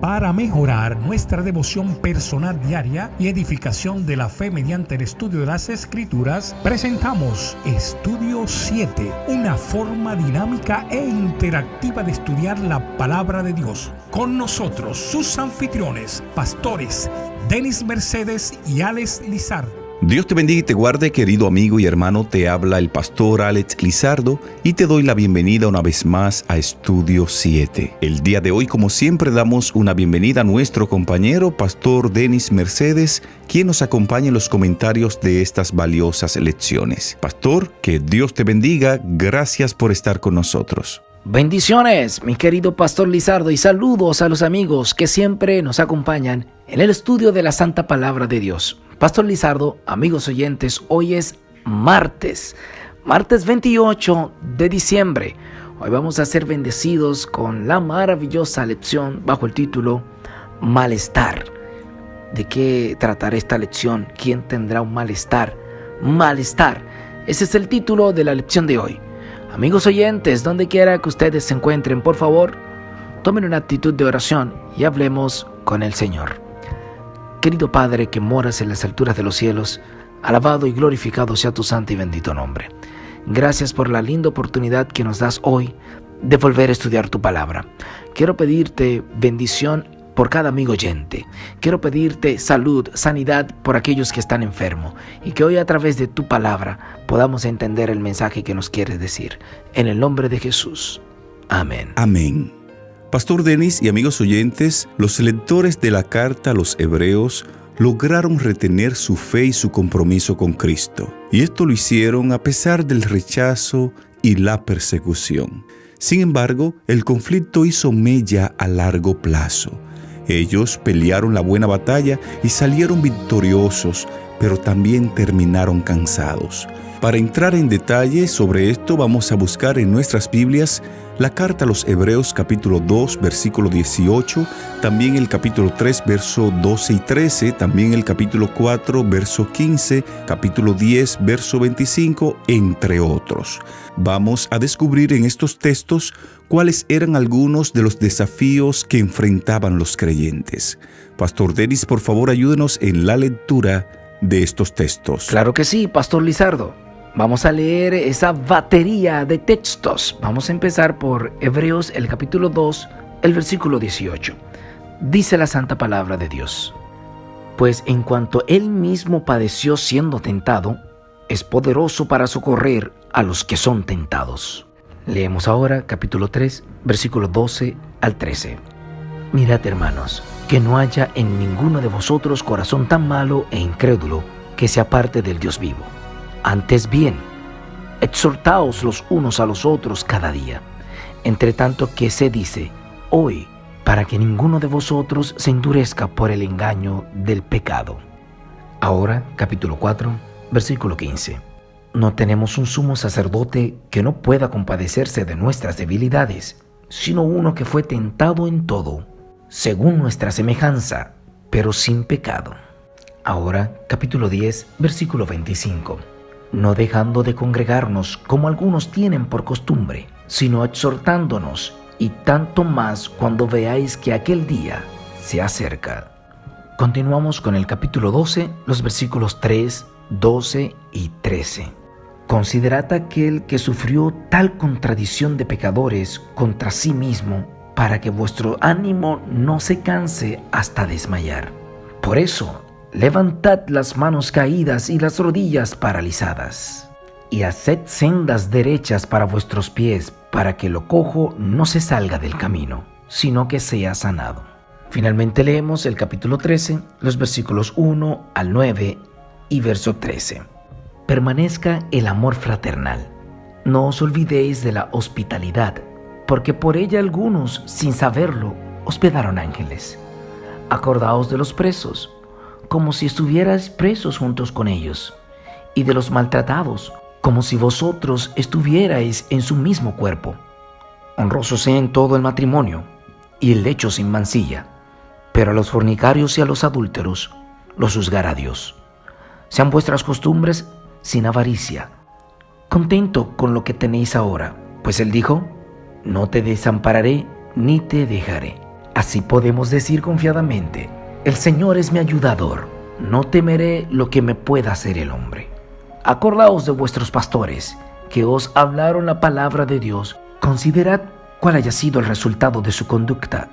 Para mejorar nuestra devoción personal diaria y edificación de la fe mediante el estudio de las Escrituras, presentamos Estudio 7, una forma dinámica e interactiva de estudiar la Palabra de Dios. Con nosotros, sus anfitriones, pastores Denis Mercedes y Alex Lizardo. Dios te bendiga y te guarde, querido amigo y hermano. Te habla el pastor Alex Lizardo y te doy la bienvenida una vez más a Estudio 7. El día de hoy, como siempre, damos una bienvenida a nuestro compañero, pastor Denis Mercedes, quien nos acompaña en los comentarios de estas valiosas lecciones. Pastor, que Dios te bendiga. Gracias por estar con nosotros. Bendiciones, mi querido pastor Lizardo, y saludos a los amigos que siempre nos acompañan en el estudio de la Santa Palabra de Dios. Pastor Lizardo, amigos oyentes, hoy es martes 28 de diciembre. Hoy vamos a ser bendecidos con la maravillosa lección bajo el título Malestar. ¿De qué tratará esta lección? ¿Quién tendrá un malestar? Malestar. Ese es el título de la lección de hoy. Amigos oyentes, donde quiera que ustedes se encuentren, por favor, tomen una actitud de oración y hablemos con el Señor. Querido Padre que moras en las alturas de los cielos, alabado y glorificado sea tu santo y bendito nombre. Gracias por la linda oportunidad que nos das hoy de volver a estudiar tu palabra. Quiero pedirte bendición por cada amigo oyente. Quiero pedirte salud, sanidad por aquellos que están enfermos, y que hoy a través de tu palabra podamos entender el mensaje que nos quieres decir. En el nombre de Jesús. Amén. Amén. Pastor Denis y amigos oyentes, los lectores de la carta a los Hebreos lograron retener su fe y su compromiso con Cristo. Y esto lo hicieron a pesar del rechazo y la persecución. Sin embargo, el conflicto hizo mella a largo plazo. Ellos pelearon la buena batalla y salieron victoriosos, pero también terminaron cansados. Para entrar en detalle sobre esto, vamos a buscar en nuestras Biblias la carta a los Hebreos capítulo 2, versículo 18, también el capítulo 3, verso 12 y 13, también el capítulo 4, verso 15, capítulo 10, verso 25, entre otros. Vamos a descubrir en estos textos cuáles eran algunos de los desafíos que enfrentaban los creyentes. Pastor Denis, por favor, ayúdenos en la lectura de estos textos. Claro que sí, pastor Lizardo. Vamos a leer esa batería de textos. Vamos a empezar por Hebreos, el capítulo 2, el versículo 18. Dice la santa palabra de Dios: Pues en cuanto él mismo padeció siendo tentado, es poderoso para socorrer a los que son tentados. Leemos ahora capítulo 3, versículo 12 al 13. Mirad, hermanos, que no haya en ninguno de vosotros corazón tan malo e incrédulo que se aparte del Dios vivo. Antes bien, exhortaos los unos a los otros cada día, entre tanto que se dice hoy, para que ninguno de vosotros se endurezca por el engaño del pecado. Ahora, capítulo 4, versículo 15. No tenemos un sumo sacerdote que no pueda compadecerse de nuestras debilidades, sino uno que fue tentado en todo, según nuestra semejanza, pero sin pecado. Ahora, capítulo 10, versículo 25. No dejando de congregarnos como algunos tienen por costumbre, sino exhortándonos, y tanto más cuando veáis que aquel día se acerca. Continuamos con el capítulo 12, los versículos 3, 12 y 13. Considerad aquel que sufrió tal contradicción de pecadores contra sí mismo, para que vuestro ánimo no se canse hasta desmayar. Por eso, levantad las manos caídas y las rodillas paralizadas, y haced sendas derechas para vuestros pies, para que lo cojo no se salga del camino, sino que sea sanado. Finalmente leemos el capítulo 13, los versículos 1 al 9 y verso 13. Permanezca el amor fraternal. No os olvidéis de la hospitalidad, porque por ella algunos, sin saberlo, hospedaron ángeles. Acordaos de los presos, como si estuvierais presos juntos con ellos, y de los maltratados, como si vosotros estuvierais en su mismo cuerpo. Honroso sea en todo el matrimonio, y el lecho sin mancilla, pero a los fornicarios y a los adúlteros los juzgará Dios. Sean vuestras costumbres sin avaricia, contento con lo que tenéis ahora, pues Él dijo: no te desampararé ni te dejaré. Así podemos decir confiadamente: el Señor es mi ayudador, no temeré lo que me pueda hacer el hombre. Acordaos de vuestros pastores, que os hablaron la palabra de Dios. Considerad cuál haya sido el resultado de su conducta,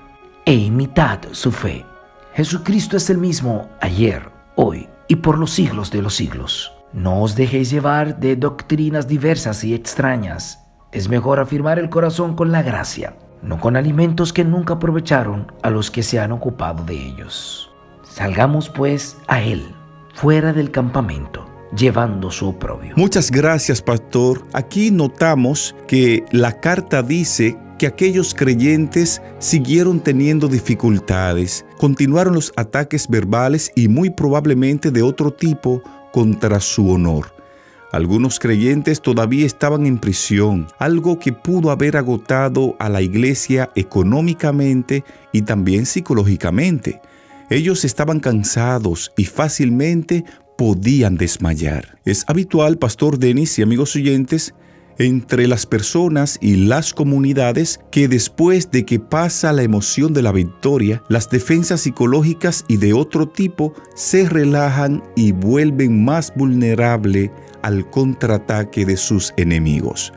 e imitad su fe. Jesucristo es el mismo ayer, hoy y por los siglos de los siglos. No os dejéis llevar de doctrinas diversas y extrañas. Es mejor afirmar el corazón con la gracia, no con alimentos que nunca aprovecharon a los que se han ocupado de ellos. Salgamos pues a Él, fuera del campamento, llevando su oprobio. Muchas gracias, pastor. Aquí notamos que la carta dice que aquellos creyentes siguieron teniendo dificultades, continuaron los ataques verbales y muy probablemente de otro tipo contra su honor. Algunos creyentes todavía estaban en prisión, algo que pudo haber agotado a la iglesia económicamente y también psicológicamente. Ellos estaban cansados y fácilmente podían desmayar. Es habitual, Pastor Denis y amigos oyentes, entre las personas y las comunidades, que después de que pasa la emoción de la victoria, las defensas psicológicas y de otro tipo se relajan y vuelven más vulnerables al contraataque de sus enemigos.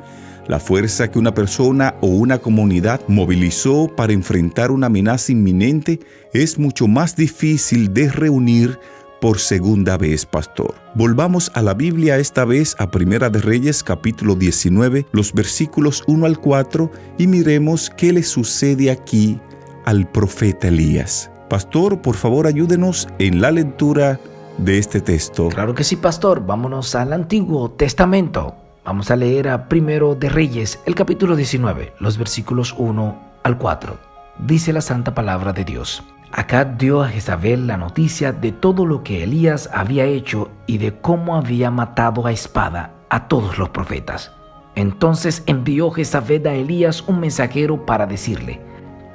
La fuerza que una persona o una comunidad movilizó para enfrentar una amenaza inminente es mucho más difícil de reunir por segunda vez, pastor. Volvamos a la Biblia, esta vez a Primera de Reyes, capítulo 19, los versículos 1 al 4, y miremos qué le sucede aquí al profeta Elías. Pastor, por favor, ayúdenos en la lectura de este texto. Claro que sí, pastor. Vámonos al Antiguo Testamento. Vamos a leer a Primero de Reyes, el capítulo 19, los versículos 1 al 4. Dice la santa palabra de Dios: Acab dio a Jezabel la noticia de todo lo que Elías había hecho y de cómo había matado a espada a todos los profetas. Entonces envió Jezabel a Elías un mensajero para decirle: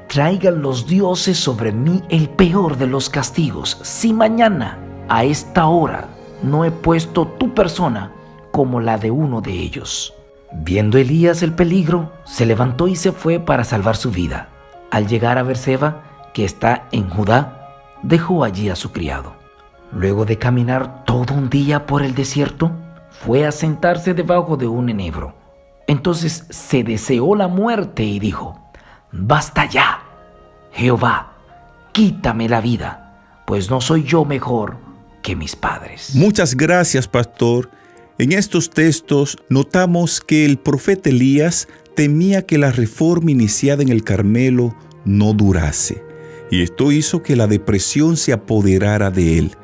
traigan los dioses sobre mí el peor de los castigos, si mañana a esta hora no he puesto tu persona como la de uno de ellos. Viendo Elías el peligro, se levantó y se fue para salvar su vida. Al llegar a Beerseba, que está en Judá, dejó allí a su criado. Luego de caminar todo un día por el desierto, fue a sentarse debajo de un enebro. Entonces se deseó la muerte y dijo: basta ya, Jehová, quítame la vida, pues no soy yo mejor que mis padres. Muchas gracias, pastor. En estos textos notamos que el profeta Elías temía que la reforma iniciada en el Carmelo no durase, y esto hizo que la depresión se apoderara de él.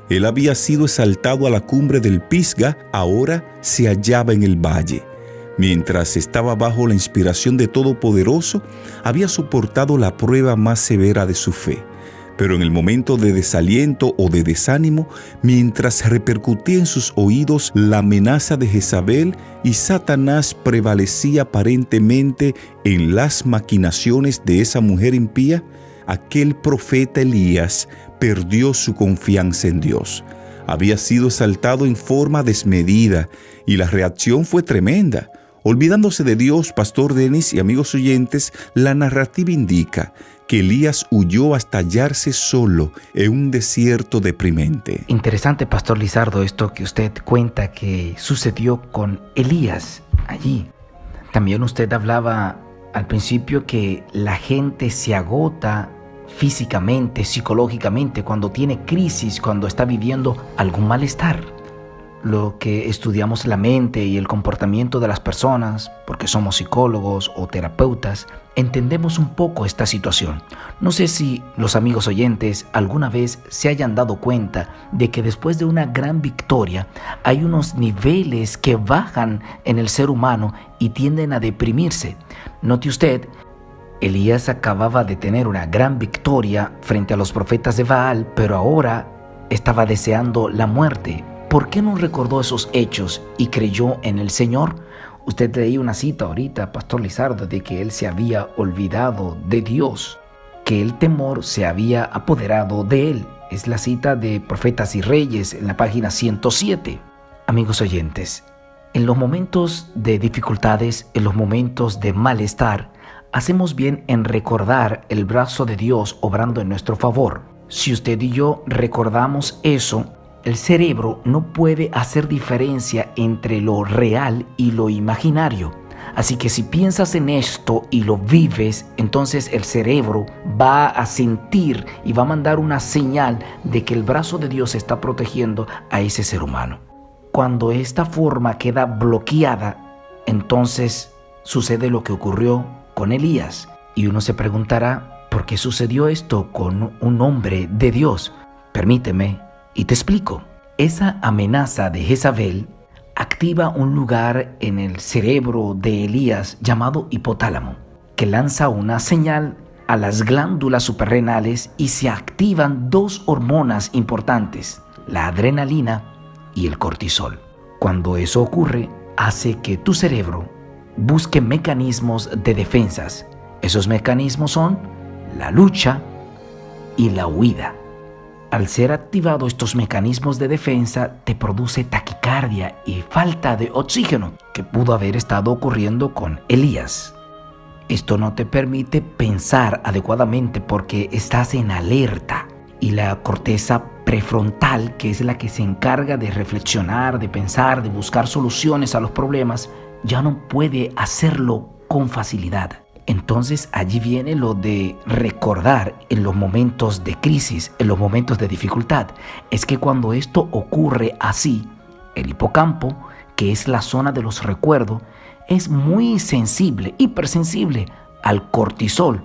Él había sido exaltado a la cumbre del Pisga, ahora se hallaba en el valle. Mientras estaba bajo la inspiración de Todopoderoso, había soportado la prueba más severa de su fe. Pero en el momento de desaliento o de desánimo, mientras repercutía en sus oídos la amenaza de Jezabel y Satanás prevalecía aparentemente en las maquinaciones de esa mujer impía, aquel profeta Elías perdió su confianza en Dios. Había sido exaltado en forma desmedida y la reacción fue tremenda. Olvidándose de Dios, Pastor Denis y amigos oyentes, la narrativa indica que Elías huyó hasta hallarse solo en un desierto deprimente. Interesante, Pastor Lizardo, esto que usted cuenta que sucedió con Elías allí. También usted hablaba al principio que la gente se agota físicamente, psicológicamente, cuando tiene crisis, cuando está viviendo algún malestar. Lo que estudiamos la mente y el comportamiento de las personas, porque somos psicólogos o terapeutas, entendemos un poco esta situación. No sé si los amigos oyentes alguna vez se hayan dado cuenta de que después de una gran victoria hay unos niveles que bajan en el ser humano y tienden a deprimirse. Note usted, Elías acababa de tener una gran victoria frente a los profetas de Baal, pero ahora estaba deseando la muerte. ¿Por qué no recordó esos hechos y creyó en el Señor? Usted leía una cita ahorita, Pastor Lizardo, de que él se había olvidado de Dios, que el temor se había apoderado de él. Es la cita de Profetas y Reyes en la página 107. Amigos oyentes, en los momentos de dificultades, en los momentos de malestar, hacemos bien en recordar el brazo de Dios obrando en nuestro favor. Si usted y yo recordamos eso, el cerebro no puede hacer diferencia entre lo real y lo imaginario. Así que si piensas en esto y lo vives, entonces el cerebro va a sentir y va a mandar una señal de que el brazo de Dios está protegiendo a ese ser humano. Cuando esta forma queda bloqueada, entonces sucede lo que ocurrió con Elías. Y uno se preguntará, ¿por qué sucedió esto con un hombre de Dios? Permíteme y te explico. Esa amenaza de Jezabel activa un lugar en el cerebro de Elías llamado hipotálamo, que lanza una señal a las glándulas suprarrenales y se activan dos hormonas importantes, la adrenalina y el cortisol. Cuando eso ocurre, hace que tu cerebro busque mecanismos de defensas. Esos mecanismos son la lucha y la huida. Al ser activados estos mecanismos de defensa, te produce taquicardia y falta de oxígeno, que pudo haber estado ocurriendo con Elías. Esto no te permite pensar adecuadamente porque estás en alerta, y la corteza prefrontal, que es la que se encarga de reflexionar, de pensar, de buscar soluciones a los problemas, ya no puede hacerlo con facilidad. Entonces allí viene lo de recordar en los momentos de crisis, en los momentos de dificultad. Es que cuando esto ocurre así, el hipocampo, que es la zona de los recuerdos, es muy sensible, hipersensible al cortisol,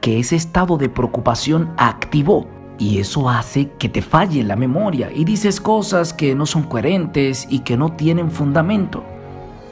que ese estado de preocupación activó. Y eso hace que te falle la memoria y dices cosas que no son coherentes y que no tienen fundamento.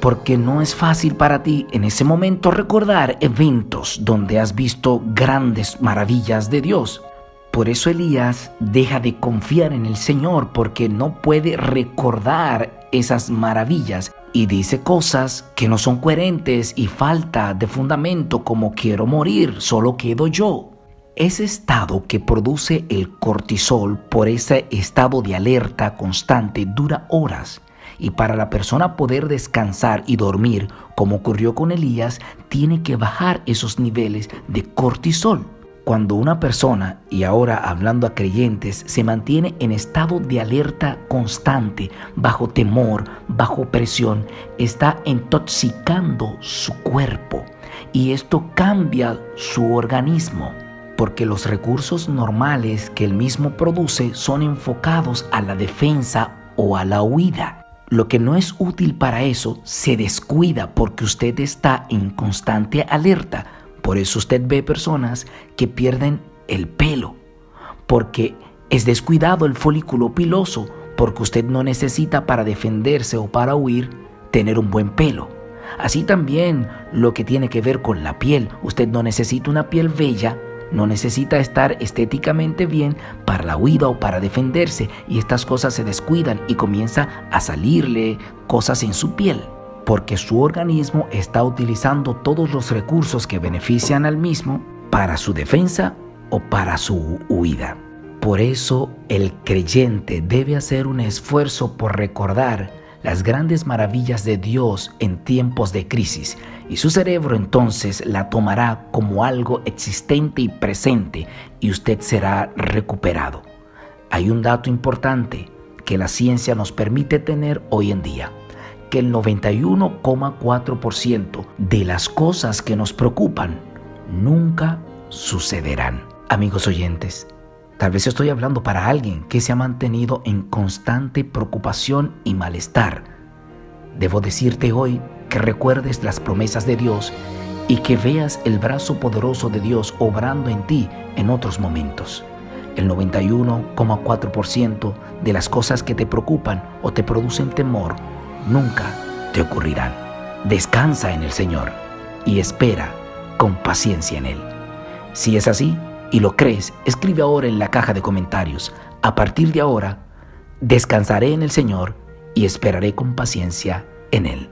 Porque no es fácil para ti en ese momento recordar eventos donde has visto grandes maravillas de Dios. Por eso Elías deja de confiar en el Señor porque no puede recordar esas maravillas y dice cosas que no son coherentes y falta de fundamento, como quiero morir, solo quedo yo. Ese estado que produce el cortisol por ese estado de alerta constante dura horas. Y para la persona poder descansar y dormir, como ocurrió con Elías, tiene que bajar esos niveles de cortisol. Cuando una persona, y ahora hablando a creyentes, se mantiene en estado de alerta constante, bajo temor, bajo presión, está intoxicando su cuerpo. Y esto cambia su organismo, porque los recursos normales que él mismo produce son enfocados a la defensa o a la huida. Lo que no es útil para eso se descuida porque usted está en constante alerta. Por eso usted ve personas que pierden el pelo, porque es descuidado el folículo piloso, porque usted no necesita para defenderse o para huir tener un buen pelo. Así también lo que tiene que ver con la piel. Usted no necesita una piel bella, no necesita estar estéticamente bien para la huida o para defenderse, y estas cosas se descuidan y comienza a salirle cosas en su piel, porque su organismo está utilizando todos los recursos que benefician al mismo para su defensa o para su huida. Por eso el creyente debe hacer un esfuerzo por recordar las grandes maravillas de Dios en tiempos de crisis, y su cerebro entonces la tomará como algo existente y presente, y usted será recuperado. Hay un dato importante que la ciencia nos permite tener hoy en día, que el 91,4% de las cosas que nos preocupan nunca sucederán. Amigos oyentes, tal vez estoy hablando para alguien que se ha mantenido en constante preocupación y malestar. Debo decirte hoy que recuerdes las promesas de Dios y que veas el brazo poderoso de Dios obrando en ti en otros momentos. El 91,4% de las cosas que te preocupan o te producen temor nunca te ocurrirán. Descansa en el Señor y espera con paciencia en Él. Si es así y lo crees, escribe ahora en la caja de comentarios: a partir de ahora, descansaré en el Señor y esperaré con paciencia en Él.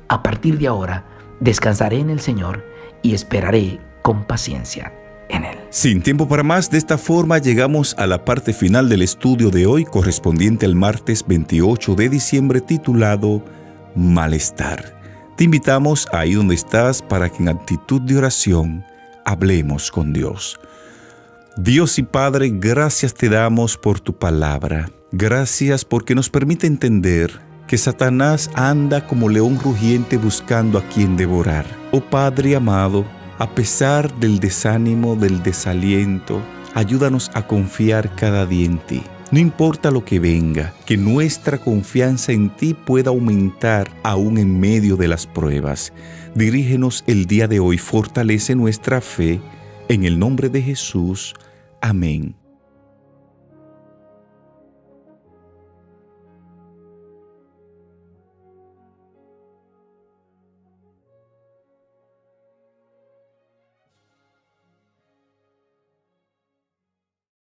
A partir de ahora, descansaré en el Señor y esperaré con paciencia en Él. Sin tiempo para más, de esta forma llegamos a la parte final del estudio de hoy, correspondiente al martes 28 de diciembre, titulado Malestar. Te invitamos ahí donde estás para que en actitud de oración hablemos con Dios. Dios y Padre, gracias te damos por tu palabra. Gracias porque nos permite entender que Satanás anda como león rugiente buscando a quien devorar. Oh Padre amado, a pesar del desánimo, del desaliento, ayúdanos a confiar cada día en ti. No importa lo que venga, que nuestra confianza en ti pueda aumentar aún en medio de las pruebas. Dirígenos el día de hoy, fortalece nuestra fe. En el nombre de Jesús. Amén